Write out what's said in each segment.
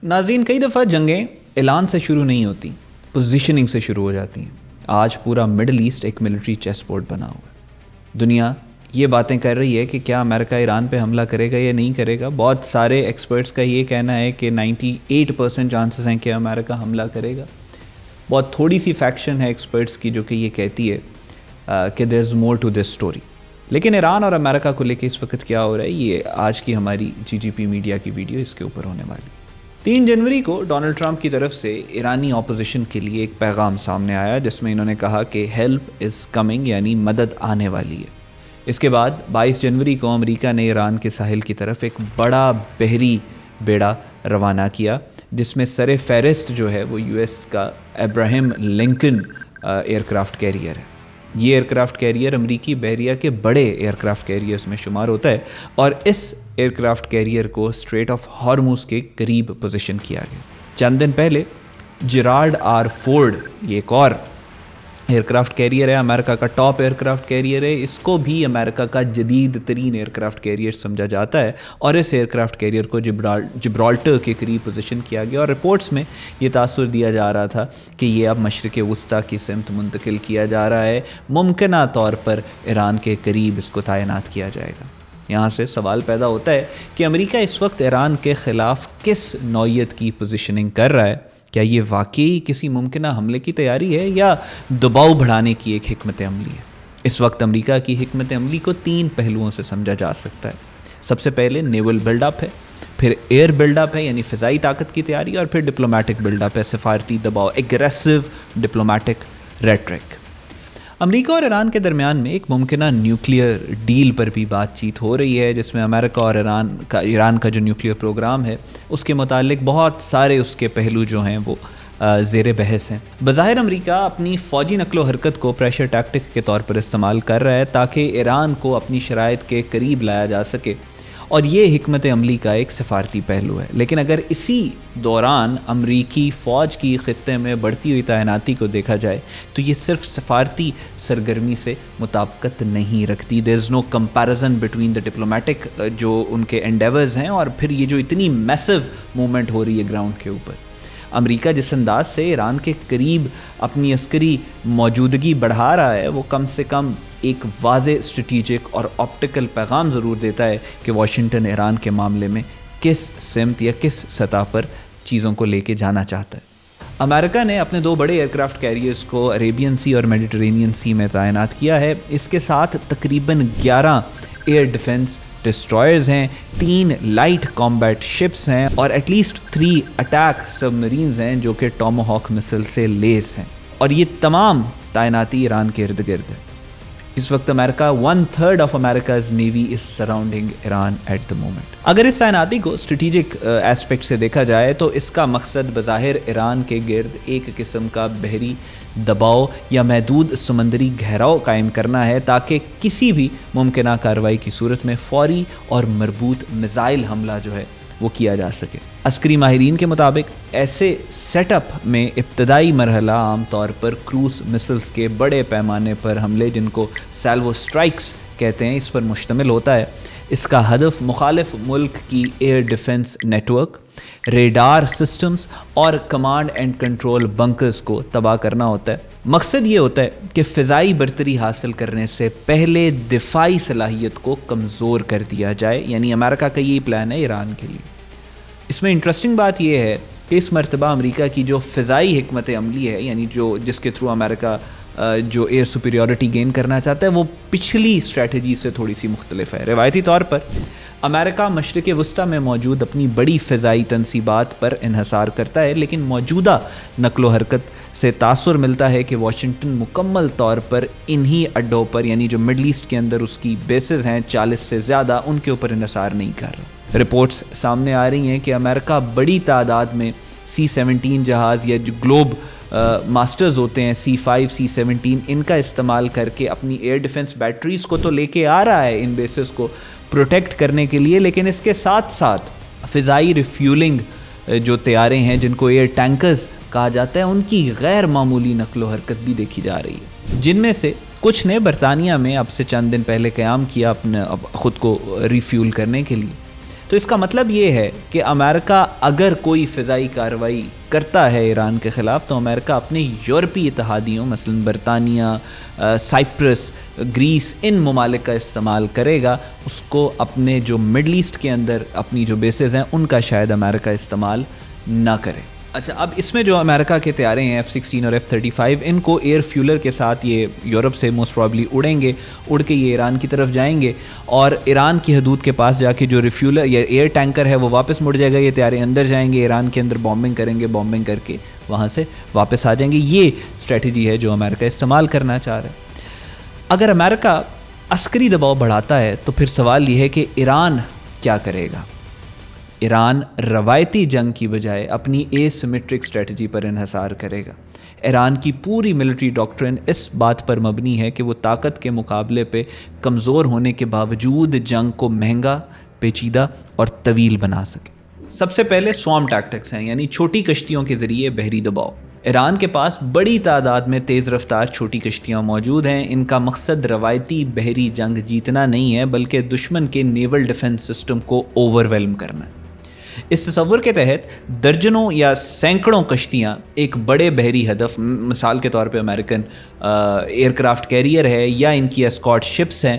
ناظرین، کئی دفعہ جنگیں اعلان سے شروع نہیں ہوتی، پوزیشننگ سے شروع ہو جاتی ہیں۔ آج پورا مڈل ایسٹ ایک ملٹری چیس بورڈ بنا ہوا ہے۔ دنیا یہ باتیں کر رہی ہے کہ کیا امریکہ ایران پہ حملہ کرے گا یا نہیں کرے گا۔ بہت سارے ایکسپرٹس کا یہ کہنا ہے کہ 98% چانسز ہیں کہ امریکہ حملہ کرے گا۔ بہت تھوڑی سی فیکشن ہے ایکسپرٹس کی جو کہ یہ کہتی ہے کہ دیر از مور ٹو دس اسٹوری۔ لیکن ایران اور امریکہ کو لے کے اس وقت کیا ہو رہا ہے، یہ آج کی ہماری GGP میڈیا کی ویڈیو اس کے اوپر ہونے والی۔ 3 جنوری کو ڈونلڈ ٹرمپ کی طرف سے ایرانی اپوزیشن کے لیے ایک پیغام سامنے آیا جس میں انہوں نے کہا کہ ہیلپ از کمنگ، یعنی مدد آنے والی ہے۔ اس کے بعد 22 جنوری کو امریکہ نے ایران کے ساحل کی طرف ایک بڑا بحری بیڑا روانہ کیا جس میں سر فہرست جو ہے وہ US کا ابراہیم لنکن ایئرکرافٹ کیریئر ہے۔ یہ ایئرکرافٹ کیریئر امریکی بحریہ کے بڑے ایئرکرافٹ کیریئرز میں شمار ہوتا ہے اور اس ایئرکرافٹ کیریئر کو اسٹریٹ آف ہارموز کے قریب پوزیشن کیا گیا۔ چند دن پہلے جیرالڈ آر فورڈ، یہ ایک اور ایئرکرافٹ کیریئر ہے، امریکہ کا ٹاپ ایئرکرافٹ کیریئر ہے، اس کو بھی امریکہ کا جدید ترین ایئرکرافٹ کیریئر سمجھا جاتا ہے اور اس ایئرکرافٹ کیریئر کو جبرالٹر کے قریب پوزیشن کیا گیا اور رپورٹس میں یہ تاثر دیا جا رہا تھا کہ یہ اب مشرق وسطیٰ کی سمت منتقل کیا جا رہا ہے، ممکنہ طور پر ایران کے قریب اس کو تعینات کیا جائے گا۔ یہاں سے سوال پیدا ہوتا ہے کہ امریکہ اس وقت ایران کے خلاف کس نوعیت کی پوزیشننگ کر رہا ہے؟ کیا یہ واقعی کسی ممکنہ حملے کی تیاری ہے یا دباؤ بڑھانے کی ایک حکمت عملی ہے؟ اس وقت امریکہ کی حکمت عملی کو 3 پہلوؤں سے سمجھا جا سکتا ہے۔ سب سے پہلے نیول بلڈ اپ ہے، پھر ایئر بلڈ اپ ہے یعنی فضائی طاقت کی تیاری، اور پھر ڈپلومیٹک بلڈ اپ ہے، سفارتی دباؤ، ایگریسو ڈپلومیٹک ریٹرک۔ امریکہ اور ایران کے درمیان میں ایک ممکنہ نیوکلیئر ڈیل پر بھی بات چیت ہو رہی ہے جس میں امریکہ اور ایران کا جو نیوکلیئر پروگرام ہے اس کے متعلق بہت سارے اس کے پہلو جو ہیں وہ زیر بحث ہیں۔ بظاہر امریکہ اپنی فوجی نقل و حرکت کو پریشر ٹیکٹک کے طور پر استعمال کر رہا ہے تاکہ ایران کو اپنی شرائط کے قریب لایا جا سکے، اور یہ حکمت عملی کا ایک سفارتی پہلو ہے۔ لیکن اگر اسی دوران امریکی فوج کی خطے میں بڑھتی ہوئی تعیناتی کو دیکھا جائے تو یہ صرف سفارتی سرگرمی سے مطابقت نہیں رکھتی۔ دیر از نو کمپیریزن بٹوین دا ڈپلومیٹک جو ان کے انڈیورز ہیں اور پھر یہ جو اتنی میسو موومنٹ ہو رہی ہے گراؤنڈ کے اوپر۔ امریکہ جس انداز سے ایران کے قریب اپنی عسکری موجودگی بڑھا رہا ہے وہ کم سے کم ایک واضح اسٹریٹجک اور آپٹیکل پیغام ضرور دیتا ہے کہ واشنگٹن ایران کے معاملے میں کس سمت یا کس سطح پر چیزوں کو لے کے جانا چاہتا ہے۔ امریکہ نے اپنے 2 بڑے ایئرکرافٹ کیریئرز کو عریبین سی اور میڈیٹرینین سی میں تعینات کیا ہے۔ اس کے ساتھ تقریباً 11 ایئر ڈیفنس ڈسٹرائرز ہیں، 3 لائٹ کامبیٹ شپس ہیں اور at least 3 attack submarines ہیں جو کہ ٹاماہاک مسل سے لیس ہیں، اور یہ تمام تعیناتی ایران کے ارد گرد ہے۔ اس وقت امریکہ 1/3 of America's navy is surrounding Iran at the moment. اگر اس تعیناتی کو اسٹریٹجک ایسپیکٹ سے دیکھا جائے تو اس کا مقصد بظاہر ایران کے گرد ایک قسم کا بحری دباؤ یا محدود سمندری گھیراؤ قائم کرنا ہے تاکہ کسی بھی ممکنہ کارروائی کی صورت میں فوری اور مربوط میزائل حملہ جو ہے وہ کیا جا سکے۔ عسکری ماہرین کے مطابق ایسے سیٹ اپ میں ابتدائی مرحلہ عام طور پر کروز مسلز کے بڑے پیمانے پر حملے جن کو سیلوو سٹرائکس کہتے ہیں اس پر مشتمل ہوتا ہے۔ اس کا ہدف مخالف ملک کی air defence network, radar systems اور کمانڈ اینڈ کنٹرول بنکرز کو تباہ کرنا ہوتا ہے۔ مقصد یہ ہوتا ہے کہ فضائی برتری حاصل کرنے سے پہلے دفاعی صلاحیت کو کمزور کر دیا جائے، یعنی امریکہ کا یہی پلان ہے ایران کے لیے۔ اس میں انٹرسٹنگ بات یہ ہے کہ اس مرتبہ امریکہ کی جو فضائی حکمت عملی ہے، یعنی جس کے تھرو امریکہ جو ایئر سپیریورٹی گین کرنا چاہتا ہے، وہ پچھلی اسٹریٹجی سے تھوڑی سی مختلف ہے۔ روایتی طور پر امریکہ مشرق وسطیٰ میں موجود اپنی بڑی فضائی تنصیبات پر انحصار کرتا ہے، لیکن موجودہ نقل و حرکت سے تاثر ملتا ہے کہ واشنگٹن مکمل طور پر انہی اڈوں پر، یعنی جو مڈل ایسٹ کے اندر اس کی بیسز ہیں 40 سے زیادہ، ان کے اوپر انحصار نہیں کر رہا۔ رپورٹس سامنے آ رہی ہیں کہ امریکہ بڑی تعداد میں C-17 جہاز یا جو گلوب ماسٹرز ہوتے ہیں C-5 C-17 ان کا استعمال کر کے اپنی ایئر ڈیفنس بیٹریز کو تو لے کے آ رہا ہے ان بیسز کو پروٹیکٹ کرنے کے لیے، لیکن اس کے ساتھ ساتھ فضائی ریفیولنگ جو طیارے ہیں جن کو ایئر ٹینکرز کہا جاتا ہے ان کی غیر معمولی نقل و حرکت بھی دیکھی جا رہی ہے، جن میں سے کچھ نے برطانیہ میں اب سے چند دن پہلے قیام کیا اپنے خود کو ریفیول کرنے کے لیے۔ تو اس کا مطلب یہ ہے کہ امریکہ اگر کوئی فضائی کارروائی کرتا ہے ایران کے خلاف تو امریکہ اپنے یورپی اتحادیوں مثلاً برطانیہ، سائپرس، گریس، ان ممالک کا استعمال کرے گا. اس کو اپنے جو مڈل ایسٹ کے اندر اپنی جو بیسز ہیں ان کا شاید امریکہ استعمال نہ کرے. اچھا، اب اس میں جو امریکہ کے طیارے ہیں F-16 اور F-35 ان کو ایئر فیولر کے ساتھ یہ یورپ سے موسٹ پرابلی اڑیں گے، اڑ کے یہ ایران کی طرف جائیں گے اور ایران کی حدود کے پاس جا کے جو ریفیولر یا ایئر ٹینکر ہے وہ واپس مڑ جائے گا. یہ طیارے اندر جائیں گے، ایران کے اندر بامبنگ کریں گے، بامبنگ کر کے وہاں سے واپس آ جائیں گے. یہ اسٹریٹجی ہے جو امریکہ استعمال کرنا چاہ رہا ہے. اگر امریکہ عسکری دباؤ بڑھاتا ہے تو پھر سوال یہ ہے کہ ایران کیا کرے گا. ایران روایتی جنگ کی بجائے اپنی اے سیمیٹرک اسٹریٹجی پر انحصار کرے گا. ایران کی پوری ملٹری ڈاکٹرن اس بات پر مبنی ہے کہ وہ طاقت کے مقابلے پہ کمزور ہونے کے باوجود جنگ کو مہنگا، پیچیدہ اور طویل بنا سکے. سب سے پہلے سوام ٹیکٹکس ہیں، یعنی چھوٹی کشتیوں کے ذریعے بحری دباؤ. ایران کے پاس بڑی تعداد میں تیز رفتار چھوٹی کشتیاں موجود ہیں. ان کا مقصد روایتی بحری جنگ جیتنا نہیں ہے بلکہ دشمن کے نیول ڈیفنس سسٹم کو اوور ویلم کرنا ہے. اس تصور کے تحت درجنوں یا سینکڑوں کشتیاں ایک بڑے بحری ہدف، مثال کے طور پہ امریکن ایئر کرافٹ کیریئر ہے یا ان کی اسکاٹ شپس ہیں،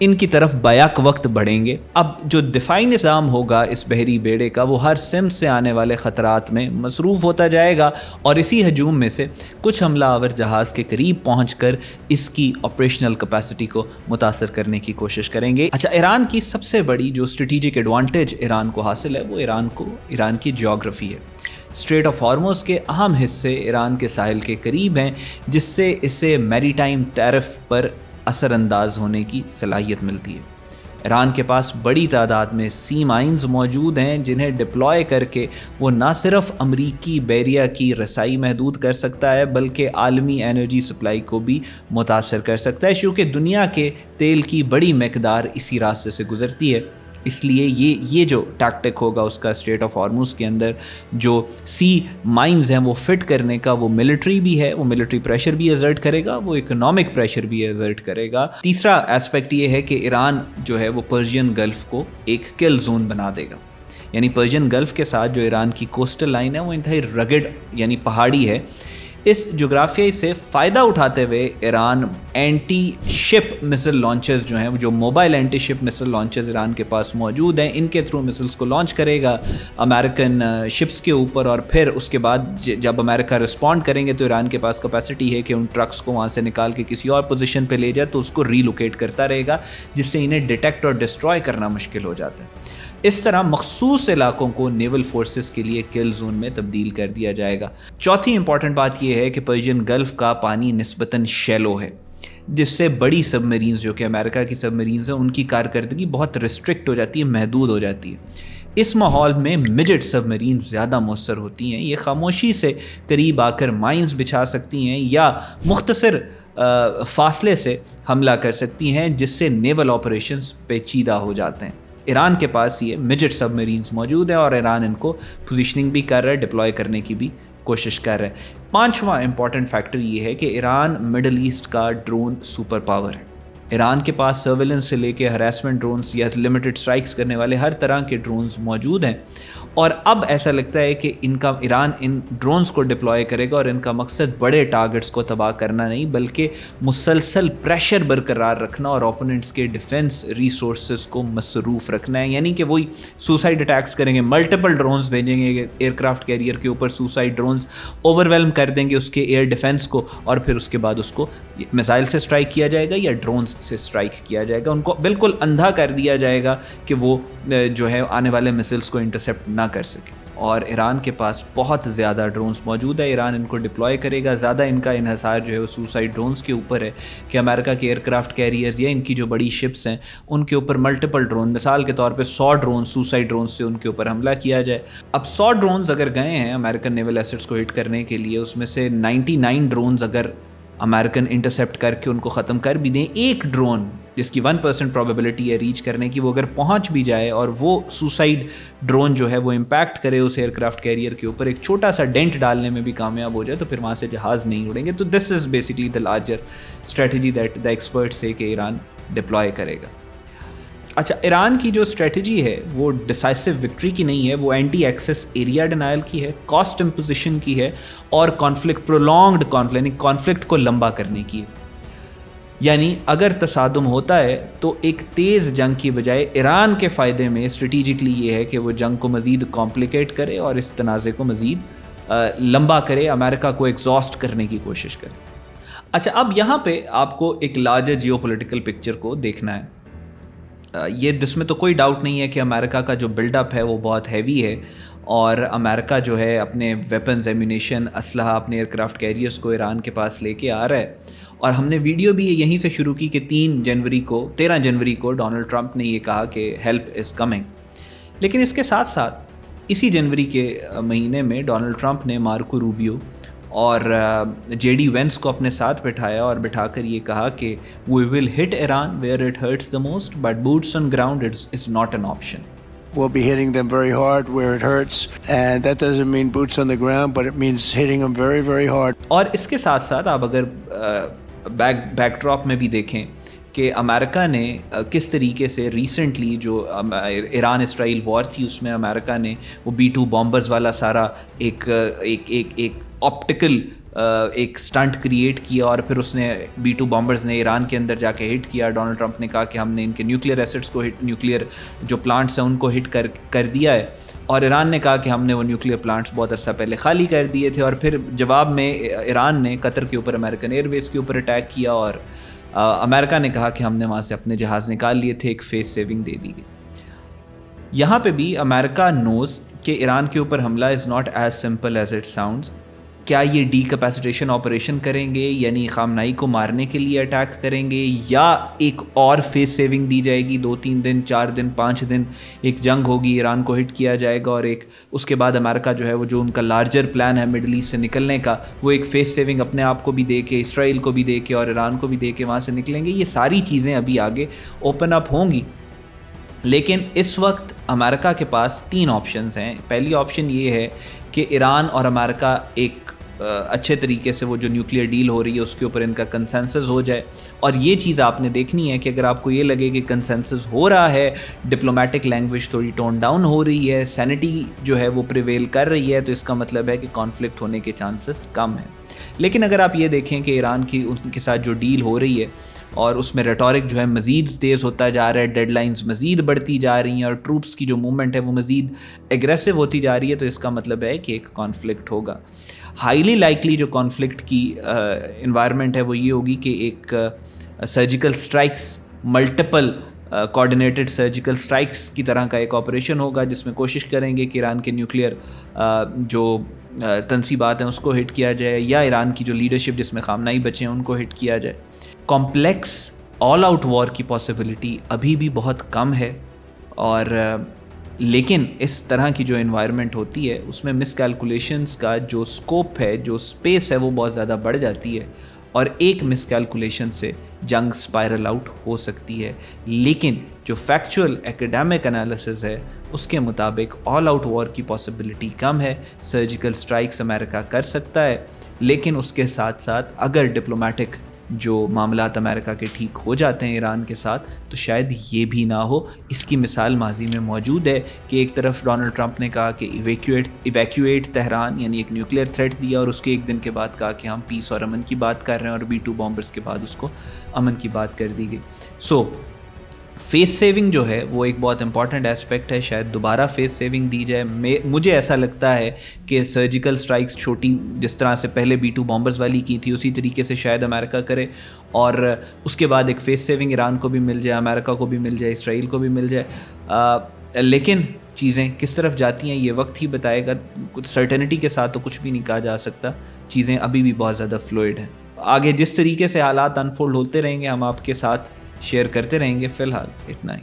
ان کی طرف بیک وقت بڑھیں گے. اب جو دفاعی نظام ہوگا اس بحری بیڑے کا وہ ہر سمت سے آنے والے خطرات میں مصروف ہوتا جائے گا اور اسی ہجوم میں سے کچھ حملہ آور جہاز کے قریب پہنچ کر اس کی آپریشنل کیپیسٹی کو متاثر کرنے کی کوشش کریں گے. اچھا، ایران کی سب سے بڑی جو اسٹریٹجک ایڈوانٹیج ایران کو حاصل ہے وہ ایران کی جیوگرافی ہے. اسٹریٹ آف ہارموز کے اہم حصے ایران کے ساحل کے قریب ہیں جس سے اسے میری ٹائم ٹیرف پر اثر انداز ہونے کی صلاحیت ملتی ہے. ایران کے پاس بڑی تعداد میں سی مائنز موجود ہیں جنہیں ڈپلوائے کر کے وہ نہ صرف امریکی بیریا کی رسائی محدود کر سکتا ہے بلکہ عالمی انرجی سپلائی کو بھی متاثر کر سکتا ہے، کیونکہ دنیا کے تیل کی بڑی مقدار اسی راستے سے گزرتی ہے. اس لیے یہ جو ٹیکٹک ہوگا اس کا اسٹریٹ آف ہارموز کے اندر جو سی مائنز ہیں وہ فٹ کرنے کا، وہ ملٹری بھی ہے، وہ ملٹری پریشر بھی ایگزرٹ کرے گا، وہ اکنامک پریشر بھی ایگزرٹ کرے گا. تیسرا ایسپیکٹ یہ ہے کہ ایران جو ہے وہ پرشین گلف کو ایک کل زون بنا دے گا. یعنی پرشین گلف کے ساتھ جو ایران کی کوسٹل لائن ہے وہ انتہائی رگڈ یعنی پہاڑی ہے. اس جغرافیائی سے فائدہ اٹھاتے ہوئے ایران اینٹی شپ مسل لانچرز جو ہیں، جو موبائل اینٹی شپ مسل لانچرز ایران کے پاس موجود ہیں، ان کے تھرو مسلز کو لانچ کرے گا امریکن شپس کے اوپر، اور پھر اس کے بعد جب امریکہ رسپونڈ کریں گے تو ایران کے پاس کیپیسٹی ہے کہ ان ٹرکس کو وہاں سے نکال کے کسی اور پوزیشن پہ لے جائے تو اس کو ری لوکیٹ کرتا رہے گا، جس سے انہیں ڈیٹیکٹ اور ڈسٹروائے کرنا مشکل ہو جاتا ہے. اس طرح مخصوص علاقوں کو نیول فورسز کے لیے کل زون میں تبدیل کر دیا جائے گا. چوتھی امپورٹنٹ بات یہ ہے کہ پرشین گلف کا پانی نسبتاً شیلو ہے، جس سے بڑی سب مرینز جو کہ امریکہ کی سب مرینز ہیں ان کی کارکردگی بہت ریسٹرکٹ ہو جاتی ہے، محدود ہو جاتی ہے. اس ماحول میں مڈجٹ سب مرینز زیادہ مؤثر ہوتی ہیں. یہ خاموشی سے قریب آ کر مائنز بچھا سکتی ہیں یا مختصر فاصلے سے حملہ کر سکتی ہیں، جس سے نیول آپریشنز پیچیدہ ہو جاتے ہیں. ایران کے پاس یہ مڈجٹ سب مرینز موجود ہیں اور ایران ان کو پوزیشننگ بھی کر رہا ہے، ڈپلوائے کرنے کی بھی کوشش کر رہا ہے. پانچواں امپورٹنٹ فیکٹر یہ ہے کہ ایران مڈل ایسٹ کا ڈرون سپر پاور ہے. ایران کے پاس سرویلنس سے لے کے ہراسمنٹ ڈرونز یا لمیٹڈ اسٹرائکس کرنے والے ہر طرح کے ڈرونز موجود ہیں، اور اب ایسا لگتا ہے کہ ایران ان ڈرونز کو ڈپلوائے کرے گا اور ان کا مقصد بڑے ٹارگٹس کو تباہ کرنا نہیں بلکہ مسلسل پریشر برقرار رکھنا اور اوپوننٹس کے ڈیفنس ریسورسز کو مصروف رکھنا ہے. یعنی کہ وہی سوسائڈ اٹیکس کریں گے، ملٹیپل ڈرونز بھیجیں گے ایئر کرافٹ کیریئر کے اوپر، سوسائڈ ڈرونز اوور ویلم کر دیں گے اس کے ایئر ڈیفنس کو، اور پھر اس کے بعد اس کو میزائل سے اسٹرائک کیا جائے گا یا ڈرونز سے اسٹرائک کیا جائے گا. ان کو بالکل اندھا کر دیا جائے گا کہ وہ جو ہے آنے والے مسلس کو انٹرسیپٹ نہ کر سکے. اور ایران کے پاس بہت زیادہ ڈرونز موجود ہے، ایران ان کو ڈپلوائے کرے گا. زیادہ ان کا انحصار جو ہے وہ سوسائڈ ڈرونز کے اوپر ہے کہ امریکہ کے ایئر کرافٹ کیریئرز یا ان کی جو بڑی شپس ہیں ان کے اوپر ملٹیپل ڈرون، مثال کے طور پہ 100 ڈرون سوسائڈ ڈرونز سے ان کے اوپر حملہ کیا جائے. اب 100 ڈرونز اگر گئے ہیں امریکن نیول ایسٹس کو ہٹ کرنے کے لیے، اس میں سے 99 ڈرونز اگر امریکن انٹرسیپٹ کر کے ان کو ختم کر بھی دیں، ایک ڈرون جس کی 1% پروبیبلٹی ہے ریچ کرنے کی، وہ اگر پہنچ بھی جائے اور وہ سوسائڈ ڈرون جو ہے وہ امپیکٹ کرے اس ایئر کرافٹ کیریئر کے اوپر، ایک چھوٹا سا ڈینٹ ڈالنے میں بھی کامیاب ہو جائے، تو پھر وہاں سے جہاز نہیں اڑیں گے. تو this is basically the larger strategy that the expert say کہ ایران ڈپلوائے کرے گا. اچھا، ایران کی جو اسٹریٹجی ہے وہ ڈیسائسو وکٹری کی نہیں ہے، وہ اینٹی ایکسیس ایریا ڈینائل کی ہے، کاسٹ امپوزیشن کی ہے، اور کانفلکٹ پرولونگڈ کانفلکٹ یعنی کانفلکٹ کو لمبا کرنے کی ہے. یعنی اگر تصادم ہوتا ہے تو ایک تیز جنگ کی بجائے ایران کے فائدے میں اسٹریٹجکلی یہ ہے کہ وہ جنگ کو مزید کمپلیکیٹ کرے اور اس تنازع کو مزید لمبا کرے، امریکہ کو ایگزاسٹ کرنے کی کوشش کرے. اچھا، اب یہاں پہ آپ کو ایک لارجر جیو پولیٹیکل پکچر کو دیکھنا ہے. یہ جس میں تو کوئی ڈاؤٹ نہیں ہے کہ امریکہ کا جو بلڈ اپ ہے وہ بہت ہیوی ہے، اور امریکہ جو ہے اپنے ویپنز، ایمونیشن، اسلحہ، اپنے ایئر کرافٹ کیریئرس کو ایران کے پاس لے کے آ رہا ہے. اور ہم نے ویڈیو بھی یہیں سے شروع کی کہ 13 جنوری کو ڈونلڈ ٹرمپ نے یہ کہا کہ ہیلپ از کمنگ. لیکن اس کے ساتھ ساتھ اسی جنوری کے مہینے میں ڈونلڈ ٹرمپ نے مارکو روبیو اور جے ڈی وینس کو اپنے ساتھ بٹھایا اور بٹھا کر یہ کہا کہ we will hit Iran where it hurts the most but boots on ground is not an option. We'll be hitting them very hard where it hurts, and that doesn't mean boots on the ground, but it means hitting them very, very hard. اور اس کے ساتھ ساتھ آپ اگر back drop میں بھی دیکھیں کہ امریکہ نے کس طریقے سے ریسنٹلی جو ایران اسرائیل وار تھی اس میں امریکہ نے وہ B-2 بامبرز والا سارا ایک آپٹیکل ایک سٹنٹ کریٹ کیا، اور پھر اس نے B-2 بامبرز نے ایران کے اندر جا کے ہٹ کیا. ڈونلڈ ٹرمپ نے کہا کہ ہم نے ان کے نیوکلیئر ایسٹس کو ہٹ، نیوکلیئر جو پلانٹس ہیں ان کو ہٹ کر دیا ہے، اور ایران نے کہا کہ ہم نے وہ نیوکلیئر پلانٹس بہت عرصہ پہلے خالی کر دیے تھے. اور پھر جواب میں ایران نے قطر کے اوپر، امریکن ایئر بیس کے اوپر اٹیک کیا، اور امریکہ نے کہا کہ ہم نے وہاں سے اپنے جہاز نکال لیے تھے، ایک فیس سیونگ دے دی گئی. یہاں پہ بھی امریکہ نوز کہ ایران کے اوپر حملہ is not as simple as it sounds. کیا یہ ڈی کیپیسیٹیشن آپریشن کریں گے، یعنی خامنائی کو مارنے کے لیے اٹیک کریں گے، یا ایک اور فیس سیونگ دی جائے گی، 2-3 دن، 4 دن، 5 دن ایک جنگ ہوگی، ایران کو ہٹ کیا جائے گا، اور ایک اس کے بعد امریکہ جو ہے وہ جو ان کا لارجر پلان ہے مڈل ایسٹ سے نکلنے کا، وہ ایک فیس سیونگ اپنے آپ کو بھی دے کے، اسرائیل کو بھی دے کے اور ایران کو بھی دے کے وہاں سے نکلیں گے. یہ ساری چیزیں ابھی آگے اوپن اپ ہوں گی. لیکن اس وقت امریکہ کے پاس 3 آپشنز ہیں. پہلی آپشن یہ ہے کہ ایران اور امریکہ ایک اچھے طریقے سے وہ جو نیوکلیئر ڈیل ہو رہی ہے اس کے اوپر ان کا کنسنسس ہو جائے. اور یہ چیز آپ نے دیکھنی ہے کہ اگر آپ کو یہ لگے کہ کنسنسس ہو رہا ہے، ڈپلومیٹک لینگویج تھوڑی ٹون ڈاؤن ہو رہی ہے، سینٹی جو ہے وہ پریویل کر رہی ہے، تو اس کا مطلب ہے کہ کانفلکٹ ہونے کے چانسز کم ہیں. لیکن اگر آپ یہ دیکھیں کہ ایران کی ان کے ساتھ جو ڈیل ہو رہی ہے اور اس میں ریٹورک جو ہے مزید تیز ہوتا جا رہا ہے، ڈیڈ لائنز مزید بڑھتی جا رہی ہیں، اور ٹروپس کی جو موومنٹ ہے وہ مزید ایگریسو ہوتی جا رہی ہے، تو اس کا مطلب ہے کہ ایک کانفلکٹ ہوگا. ہائیلی لائکلی جو کانفلکٹ کی انوائرمنٹ ہے وہ یہ ہوگی کہ ایک surgical strikes, multiple کوآرڈینیٹڈ surgical strikes کی طرح کا ایک آپریشن ہوگا، جس میں کوشش کریں گے کہ ایران کے نیوکلیئر جو تنصیبات ہیں اس کو ہٹ کیا جائے، یا ایران کی جو لیڈرشپ جس میں خامنائی بچے ہیں ان کو ہٹ کیا جائے. کمپلیکس آل آؤٹ وار کی پاسبلٹی ابھی بھی بہت کم ہے، اور لیکن اس طرح کی جو انوائرمنٹ ہوتی ہے اس میں مس کیلکولیشنز کا جو سکوپ ہے، جو سپیس ہے، وہ بہت زیادہ بڑھ جاتی ہے، اور ایک مس کیلکولیشن سے جنگ سپائرل آؤٹ ہو سکتی ہے. لیکن جو فیکچول ایکیڈیمک انالیسز ہے اس کے مطابق آل آؤٹ وار کی پاسبلٹی کم ہے. سرجیکل سٹرائکس امریکہ کر سکتا ہے، لیکن اس کے ساتھ ساتھ اگر ڈپلومیٹک جو معاملات امریکہ کے ٹھیک ہو جاتے ہیں ایران کے ساتھ تو شاید یہ بھی نہ ہو. اس کی مثال ماضی میں موجود ہے کہ ایک طرف ڈونلڈ ٹرمپ نے کہا کہ ایویکویٹ تہران، یعنی ایک نیوکلیئر تھریٹ دیا، اور اس کے ایک دن کے بعد کہا کہ ہم پیس اور امن کی بات کر رہے ہیں، اور B-2 بامبرز کے بعد اس کو امن کی بات کر دی گئی. فیس سیونگ جو ہے وہ ایک بہت امپورٹنٹ ایسپیکٹ ہے. شاید دوبارہ فیس سیونگ دی جائے. مجھے ایسا لگتا ہے کہ سرجیکل سٹرائکس چھوٹی جس طرح سے پہلے B-2 بامبرز والی کی تھی اسی طریقے سے شاید امریکہ کرے, اور اس کے بعد ایک فیس سیونگ ایران کو بھی مل جائے, امریکہ کو بھی مل جائے, اسرائیل کو بھی مل جائے. لیکن چیزیں کس طرف جاتی ہیں یہ وقت ہی بتائے گا. کچھ سرٹنٹی کے ساتھ تو کچھ بھی نہیں کہا جا سکتا. چیزیں ابھی بھی بہت زیادہ فلوئڈ ہیں. آگے جس طریقے سے حالات انفولڈ ہوتے رہیں گے ہم آپ کے ساتھ شیئر کرتے رہیں گے. فی الحال اتنا ہی.